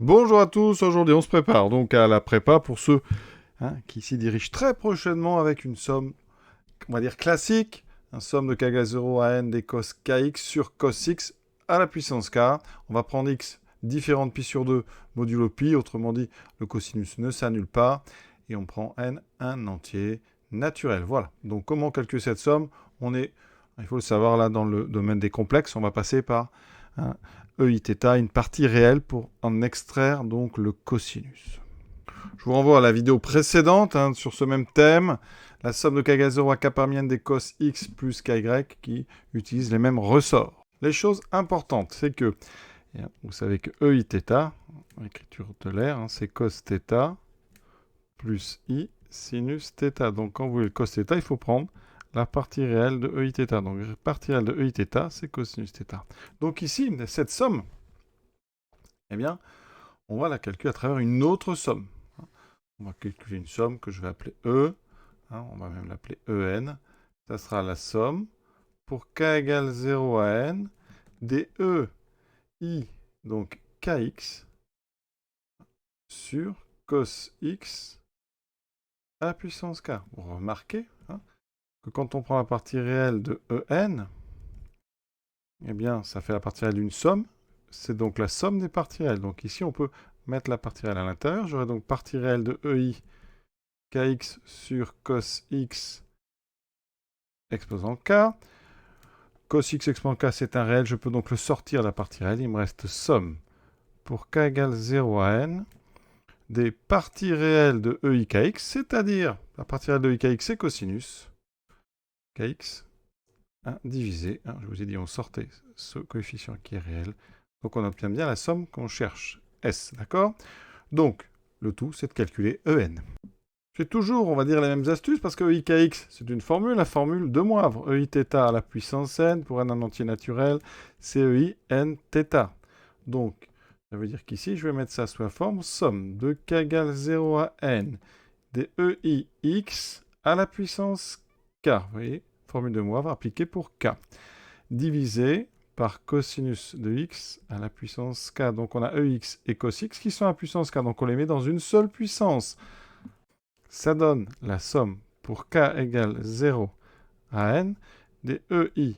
Bonjour à tous, aujourd'hui on se prépare donc à la prépa pour ceux qui s'y dirigent très prochainement avec une somme, on va dire classique, une somme de k égale 0 à n des cos kx sur cos x à la puissance k. On va prendre x différentes pi sur 2 modulo pi, autrement dit le cosinus ne s'annule pas, et on prend n un entier naturel. Voilà, donc comment calculer cette somme? Il faut le savoir là dans le domaine des complexes, on va passer par EIθ, une partie réelle pour en extraire donc le cosinus. Je vous renvoie à la vidéo précédente sur ce même thème, la somme de k égale 0 à k parmi n des cos x plus ky qui utilise les mêmes ressorts. Les choses importantes, c'est que vous savez que EIθ, l'écriture de l'air, c'est cos θ plus i sinus θ. Donc quand vous voulez le cos θ, il faut prendre la partie réelle de EIθ. Donc la partie réelle de EIθ, c'est cosinus θ. Donc ici, cette somme, eh bien, on va la calculer à travers une autre somme. On va calculer une somme que je vais appeler E. On va même l'appeler En. Ça sera la somme pour k égale 0 à n des E, I, donc kx, sur cos x à la puissance k. Vous remarquez que quand on prend la partie réelle de En, eh bien, ça fait la partie réelle d'une somme. C'est donc la somme des parties réelles. Donc ici, on peut mettre la partie réelle à l'intérieur. J'aurai donc partie réelle de EI kx sur cos x exposant k. Cos x exposant k, c'est un réel. Je peux donc le sortir de la partie réelle. Il me reste somme pour k égale 0 à n des parties réelles de EI kx, c'est-à-dire la partie réelle de EI kx, c'est cosinus kx divisé. Je vous ai dit, on sortait ce coefficient qui est réel. Donc on obtient bien la somme qu'on cherche. S, d'accord? Donc, le tout, c'est de calculer En. J'ai toujours, on va dire, les mêmes astuces, parce que EIKX, c'est une formule, la formule de Moivre. EIθ à la puissance n, pour n en entier naturel, c'est EInθ. Donc, ça veut dire qu'ici, je vais mettre ça sous la forme somme de k égale 0 à n des EIx à la puissance k. Vous voyez, formule de Moivre appliquée pour k. Divisé par cosinus de x à la puissance k. Donc on a EX et cos x qui sont à la puissance k. Donc on les met dans une seule puissance. Ça donne la somme pour k égale 0 à n des EI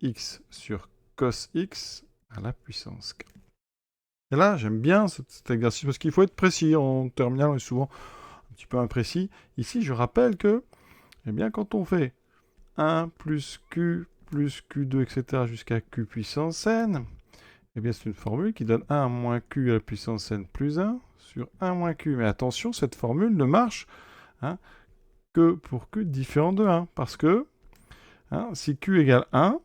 x sur cos x à la puissance k. Et là, j'aime bien cet exercice parce qu'il faut être précis. En terminale, on est souvent un petit peu imprécis. Ici, je rappelle que, eh bien, quand on fait 1 plus Q2, etc., jusqu'à Q puissance n, eh bien, c'est une formule qui donne 1 moins Q à la puissance n plus 1 sur 1 moins Q. Mais attention, cette formule ne marche que pour Q différent de 1. Parce que si Q égale 1,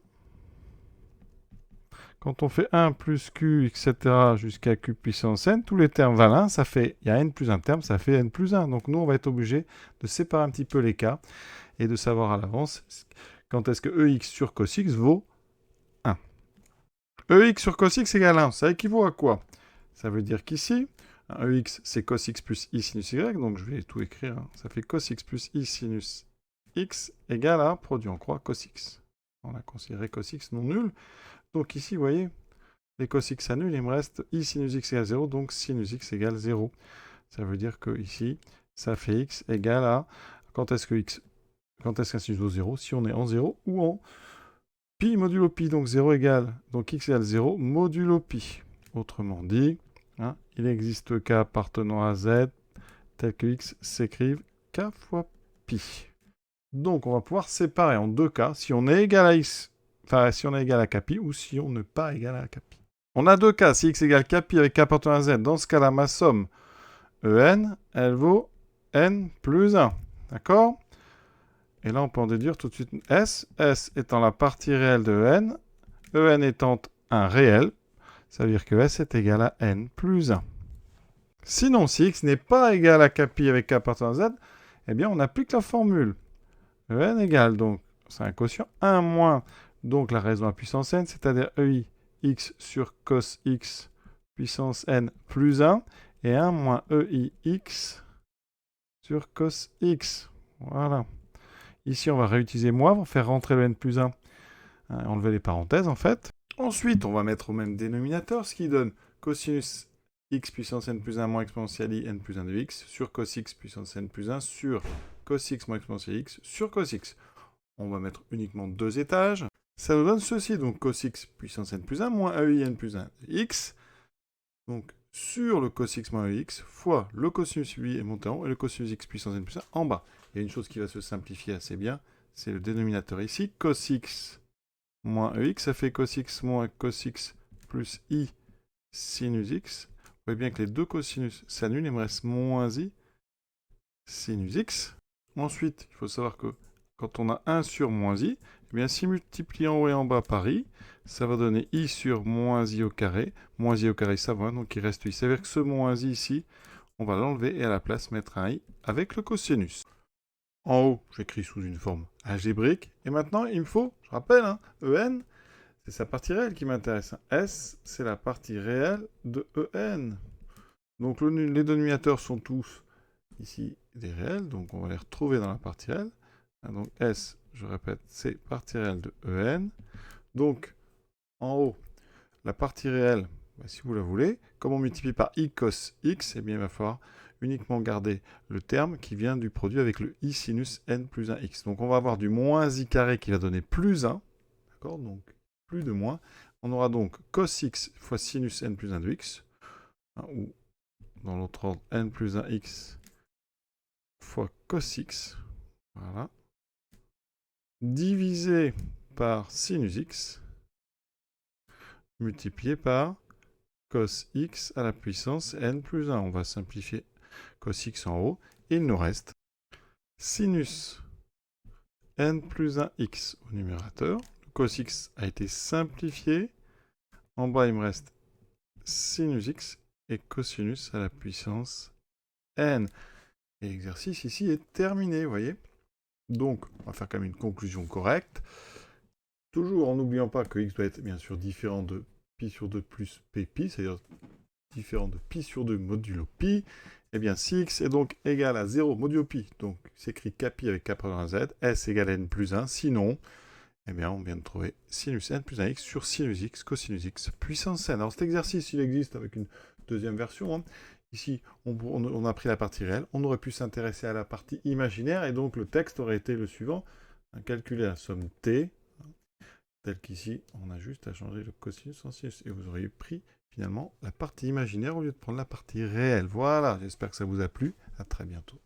quand on fait 1 plus Q, etc., jusqu'à Q puissance n, tous les termes valent 1, ça fait, il y a n plus un terme, ça fait n plus 1. Donc nous, on va être obligé de séparer un petit peu les cas et de savoir à l'avance quand est-ce que EX sur cos x vaut 1. EX sur cos x égale 1, ça équivaut à quoi? Ça veut dire qu'ici, EX, c'est cos x plus i sinus y, donc je vais tout écrire. Ça fait cos x plus i sinus x égale à, produit en croix, cos x. On a considéré cos x non nul. Donc ici, vous voyez, les cos x annulent, il me reste i sinus x égale 0, donc sinus x égale 0. Ça veut dire que ici, ça fait x égale à, quand est-ce qu'un sinus vaut 0? Si on est en 0 ou en pi modulo pi, donc 0 égale, donc x égale 0 modulo pi. Autrement dit, il existe k appartenant à z tel que x s'écrive k fois pi. Donc on va pouvoir séparer en deux cas si on est égal à x, enfin si on est égal à k pi ou si on n'est pas égal à k pi. On a deux cas, si x égale k pi avec k appartenant à z, dans ce cas-là, ma somme En, elle vaut n plus 1. D'accord? Et là, on peut en déduire tout de suite S. S étant la partie réelle de En étant un réel, ça veut dire que S est égal à n plus 1. Sinon, si x n'est pas égal à k pi avec k appartenant à z, eh bien, on applique la formule. En égale, donc, c'est un quotient, 1 moins, donc la raison à puissance n, c'est-à-dire EI x sur cos x puissance n plus 1, et 1 moins EI x sur cos x. Voilà. Ici, on va réutiliser Moivre, faire rentrer le n plus 1, enlever les parenthèses en fait. Ensuite, on va mettre au même dénominateur, ce qui donne cosinus x puissance n plus 1 moins exponentielle i n plus 1 de x sur cos x puissance n plus 1 sur cos x moins exponentielle x sur cos x. On va mettre uniquement 2 étages. Ça nous donne ceci, donc cos x puissance n plus 1 moins ei n plus 1 de x. Donc sur le cos x moins ex fois le cosinus i est monté en haut et le cosinus x puissance n plus 1 en bas. Il y a une chose qui va se simplifier assez bien, c'est le dénominateur ici. Cos x moins ex, ça fait cos x moins cos x plus i sinus x. Vous voyez bien que les deux cosinus s'annulent, il me reste moins i sinus x. Ensuite, il faut savoir que quand on a 1 sur moins i, eh bien si multiplié en haut et en bas par i, ça va donner i sur moins i au carré. Moins i au carré, ça va, donc il reste i. Ça veut dire que ce moins i ici, on va l'enlever et à la place mettre un i avec le cosinus. En haut, j'écris sous une forme algébrique. Et maintenant, il me faut, je rappelle, en, c'est sa partie réelle qui m'intéresse. S, c'est la partie réelle de en. Donc les dénominateurs sont tous ici des réels, donc on va les retrouver dans la partie réelle. Donc S, je répète, c'est partie réelle de en. Donc, en haut, la partie réelle, si vous la voulez, comme on multiplie par i cos x, eh bien, il va falloir uniquement garder le terme qui vient du produit avec le i sinus n plus 1 x. Donc, on va avoir du moins i carré qui va donner plus 1. D'accord? Donc, plus de moins. On aura donc cos x fois sinus n plus 1 de x, ou dans l'autre ordre, n plus 1 x fois cos x. Voilà. Divisé par sinus x, multiplié par cos x à la puissance n plus 1. On va simplifier cos x en haut. Et il nous reste sinus n plus 1 x au numérateur. Le cos x a été simplifié. En bas, il me reste sinus x et cosinus à la puissance n. Et l'exercice ici est terminé, vous voyez. Donc, on va faire quand même une conclusion correcte. Toujours en n'oubliant pas que x doit être bien sûr différent de pi sur 2 plus pp, c'est-à-dire différent de pi sur 2 modulo pi. Eh bien, si x est donc égal à 0 modulo pi, donc s'écrit kpi avec k par z, s égale à n plus 1, sinon, eh bien, on vient de trouver sinus n plus 1x sur sinus x, cosinus x, puissance n. Alors cet exercice, il existe avec une deuxième version. Ici, on a pris la partie réelle, on aurait pu s'intéresser à la partie imaginaire, et donc le texte aurait été le suivant. Calculer la somme t, tel qu'ici, on a juste à changer le cosinus en sinus, et vous auriez pris finalement la partie imaginaire au lieu de prendre la partie réelle. Voilà, j'espère que ça vous a plu. À très bientôt.